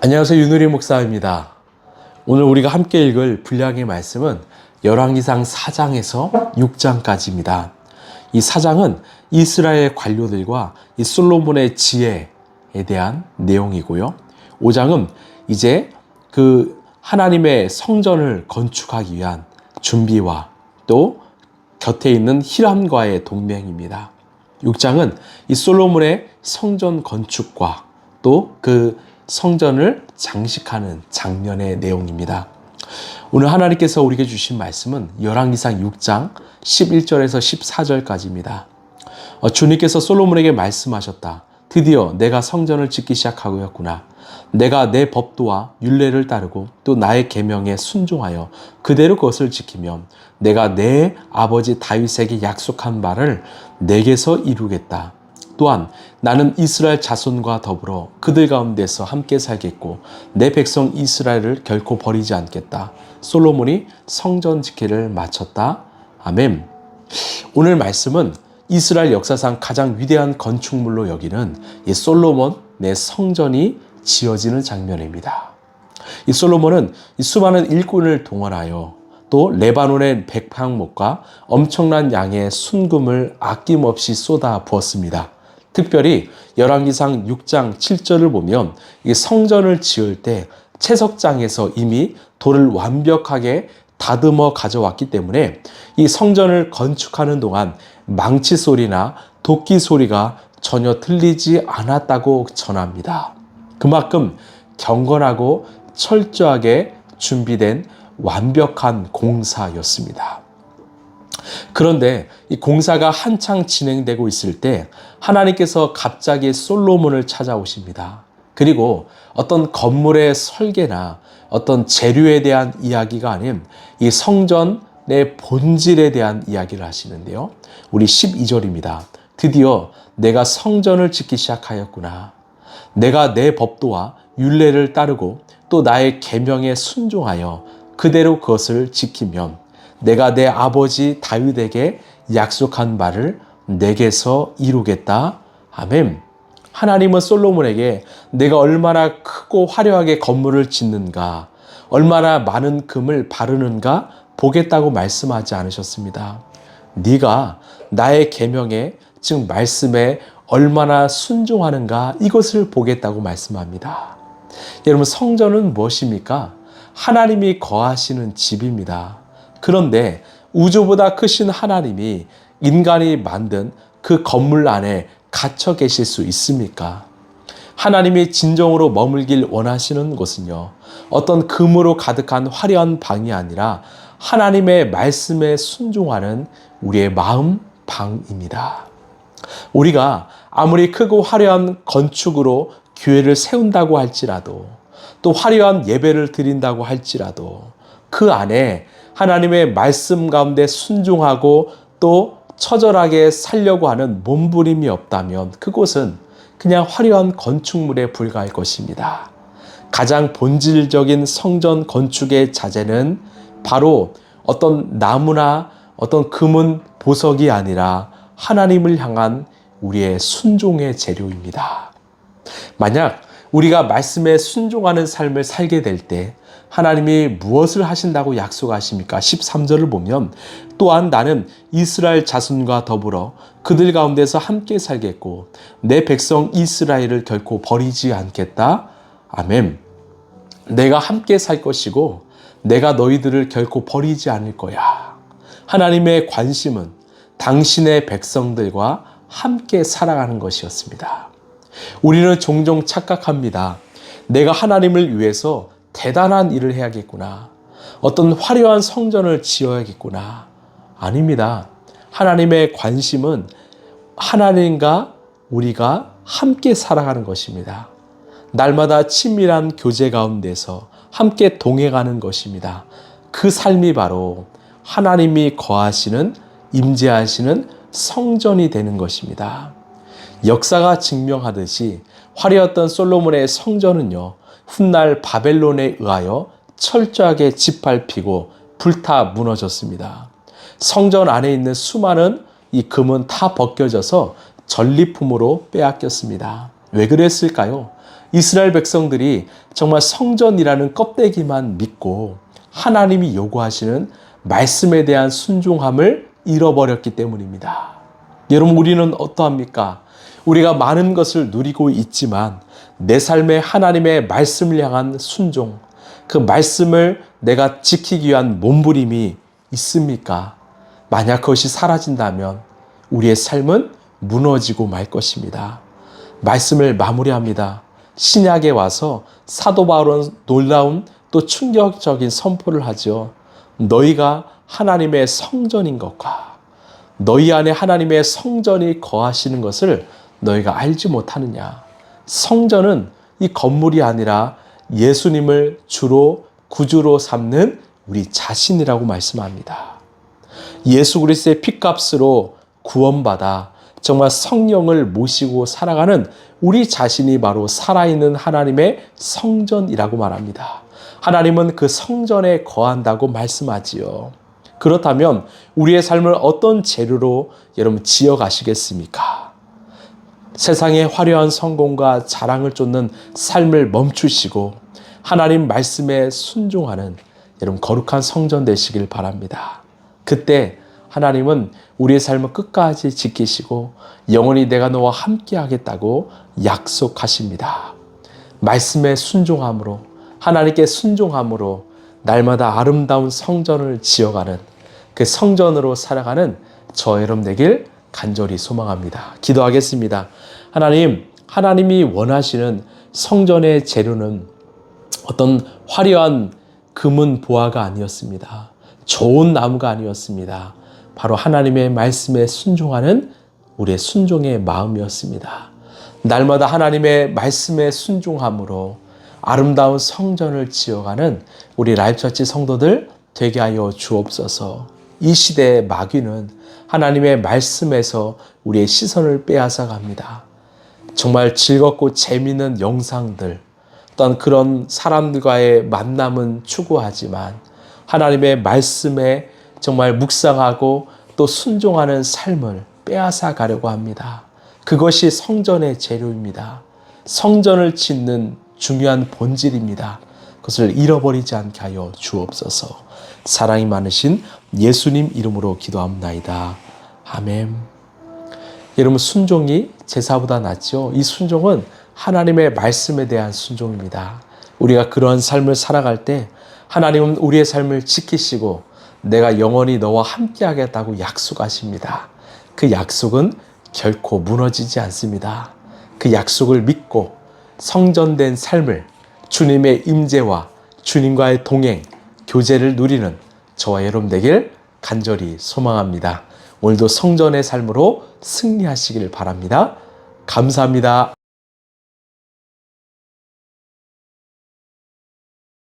안녕하세요. 윤우리 목사입니다. 오늘 우리가 함께 읽을 분량의 말씀은 열왕기상 4장에서 6장까지입니다. 이 4장은 이스라엘 관료들과 이 솔로몬의 지혜에 대한 내용이고요. 5장은 이제 그 하나님의 성전을 건축하기 위한 준비와 또 곁에 있는 히람과의 동맹입니다. 6장은 이 솔로몬의 성전 건축과 또 그 성전을 장식하는 장면의 내용입니다. 오늘 하나님께서 우리에게 주신 말씀은 열왕기상 6장 11절에서 14절까지입니다. 주님께서 솔로몬에게 말씀하셨다. 드디어 내가 성전을 짓기 시작하였구나. 내가 내 법도와 율례를 따르고 또 나의 계명에 순종하여 그대로 그것을 지키면 내가 내 아버지 다윗에게 약속한 바를 내게서 이루겠다. 또한 나는 이스라엘 자손과 더불어 그들 가운데서 함께 살겠고 내 백성 이스라엘을 결코 버리지 않겠다. 솔로몬이 성전 짓기를 마쳤다. 아멘. 오늘 말씀은 이스라엘 역사상 가장 위대한 건축물로 여기는 이 솔로몬의 성전이 지어지는 장면입니다. 이 솔로몬은 이 수많은 일꾼을 동원하여 또 레바논의 백향목과 엄청난 양의 순금을 아낌없이 쏟아 부었습니다. 특별히 열왕기상 6장 7절을 보면 이 성전을 지을 때 채석장에서 이미 돌을 완벽하게 다듬어 가져왔기 때문에 이 성전을 건축하는 동안 망치 소리나 도끼 소리가 전혀 들리지 않았다고 전합니다. 그만큼 경건하고 철저하게 준비된 완벽한 공사였습니다. 그런데 이 공사가 한창 진행되고 있을 때 하나님께서 갑자기 솔로몬을 찾아오십니다. 그리고 어떤 건물의 설계나 어떤 재료에 대한 이야기가 아닌 이 성전의 본질에 대한 이야기를 하시는데요. 우리 12절입니다. 드디어 내가 성전을 짓기 시작하였구나. 내가 내 법도와 율례를 따르고 또 나의 계명에 순종하여 그대로 그것을 지키면 내가 내 아버지 다윗에게 약속한 바를 내게서 이루겠다. 아멘. 하나님은 솔로몬에게 내가 얼마나 크고 화려하게 건물을 짓는가, 얼마나 많은 금을 바르는가 보겠다고 말씀하지 않으셨습니다. 네가 나의 계명에, 즉 말씀에 얼마나 순종하는가 이것을 보겠다고 말씀합니다. 여러분, 성전은 무엇입니까? 하나님이 거하시는 집입니다. 그런데 우주보다 크신 하나님이 인간이 만든 그 건물 안에 갇혀 계실 수 있습니까? 하나님이 진정으로 머물길 원하시는 곳은요, 어떤 금으로 가득한 화려한 방이 아니라 하나님의 말씀에 순종하는 우리의 마음 방입니다. 우리가 아무리 크고 화려한 건축으로 교회를 세운다고 할지라도 또 화려한 예배를 드린다고 할지라도 그 안에 하나님의 말씀 가운데 순종하고 또 처절하게 살려고 하는 몸부림이 없다면 그곳은 그냥 화려한 건축물에 불과할 것입니다. 가장 본질적인 성전 건축의 자재는 바로 어떤 나무나 어떤 금은 보석이 아니라 하나님을 향한 우리의 순종의 재료입니다. 만약 우리가 말씀에 순종하는 삶을 살게 될 때 하나님이 무엇을 하신다고 약속하십니까? 13절을 보면 또한 나는 이스라엘 자손과 더불어 그들 가운데서 함께 살겠고 내 백성 이스라엘을 결코 버리지 않겠다. 아멘. 내가 함께 살 것이고 내가 너희들을 결코 버리지 않을 거야. 하나님의 관심은 당신의 백성들과 함께 살아가는 것이었습니다. 우리는 종종 착각합니다. 내가 하나님을 위해서 대단한 일을 해야겠구나. 어떤 화려한 성전을 지어야겠구나. 아닙니다. 하나님의 관심은 하나님과 우리가 함께 살아가는 것입니다. 날마다 친밀한 교제 가운데서 함께 동행하는 것입니다. 그 삶이 바로 하나님이 거하시는, 임재하시는 성전이 되는 것입니다. 역사가 증명하듯이 화려했던 솔로몬의 성전은요, 훗날 바벨론에 의하여 철저하게 짓밟히고 불타 무너졌습니다. 성전 안에 있는 수많은 이 금은 다 벗겨져서 전리품으로 빼앗겼습니다. 왜 그랬을까요? 이스라엘 백성들이 정말 성전이라는 껍데기만 믿고 하나님이 요구하시는 말씀에 대한 순종함을 잃어버렸기 때문입니다. 여러분, 우리는 어떠합니까? 우리가 많은 것을 누리고 있지만 내 삶에 하나님의 말씀을 향한 순종, 그 말씀을 내가 지키기 위한 몸부림이 있습니까? 만약 그것이 사라진다면 우리의 삶은 무너지고 말 것입니다. 말씀을 마무리합니다. 신약에 와서 사도 바울은 놀라운 또 충격적인 선포를 하죠. 너희가 하나님의 성전인 것과 너희 안에 하나님의 성전이 거하시는 것을 너희가 알지 못하느냐. 성전은 이 건물이 아니라 예수님을 주로 구주로 삼는 우리 자신이라고 말씀합니다. 예수 그리스도의 피값으로 구원받아 정말 성령을 모시고 살아가는 우리 자신이 바로 살아있는 하나님의 성전이라고 말합니다. 하나님은 그 성전에 거한다고 말씀하지요. 그렇다면 우리의 삶을 어떤 재료로 여러분 지어가시겠습니까? 세상의 화려한 성공과 자랑을 쫓는 삶을 멈추시고 하나님 말씀에 순종하는 여러분 거룩한 성전 되시길 바랍니다. 그때 하나님은 우리의 삶을 끝까지 지키시고 영원히 내가 너와 함께 하겠다고 약속하십니다. 말씀에 순종함으로 하나님께 순종함으로 날마다 아름다운 성전을 지어가는 그 성전으로 살아가는 저 여러분 되길 간절히 소망합니다. 기도하겠습니다. 하나님, 하나님이 원하시는 성전의 재료는 어떤 화려한 금은 보화가 아니었습니다. 좋은 나무가 아니었습니다. 바로 하나님의 말씀에 순종하는 우리의 순종의 마음이었습니다. 날마다 하나님의 말씀에 순종함으로 아름다운 성전을 지어가는 우리 라이프처치 성도들 되게 하여 주옵소서. 이 시대의 마귀는 하나님의 말씀에서 우리의 시선을 빼앗아 갑니다. 정말 즐겁고 재미있는 영상들, 또한 그런 사람들과의 만남은 추구하지만 하나님의 말씀에 정말 묵상하고 또 순종하는 삶을 빼앗아 가려고 합니다. 그것이 성전의 재료입니다. 성전을 짓는 중요한 본질입니다. 그것을 잃어버리지 않게 하여 주옵소서. 사랑이 많으신 예수님 이름으로 기도합나이다. 아멘. 여러분, 순종이 제사보다 낫죠. 이 순종은 하나님의 말씀에 대한 순종입니다. 우리가 그러한 삶을 살아갈 때 하나님은 우리의 삶을 지키시고 내가 영원히 너와 함께 하겠다고 약속하십니다. 그 약속은 결코 무너지지 않습니다. 그 약속을 믿고 성전된 삶을 주님의 임재와 주님과의 동행, 교제를 누리는 저와 여러분 되길 간절히 소망합니다. 오늘도 성전의 삶으로 승리하시길 바랍니다. 감사합니다.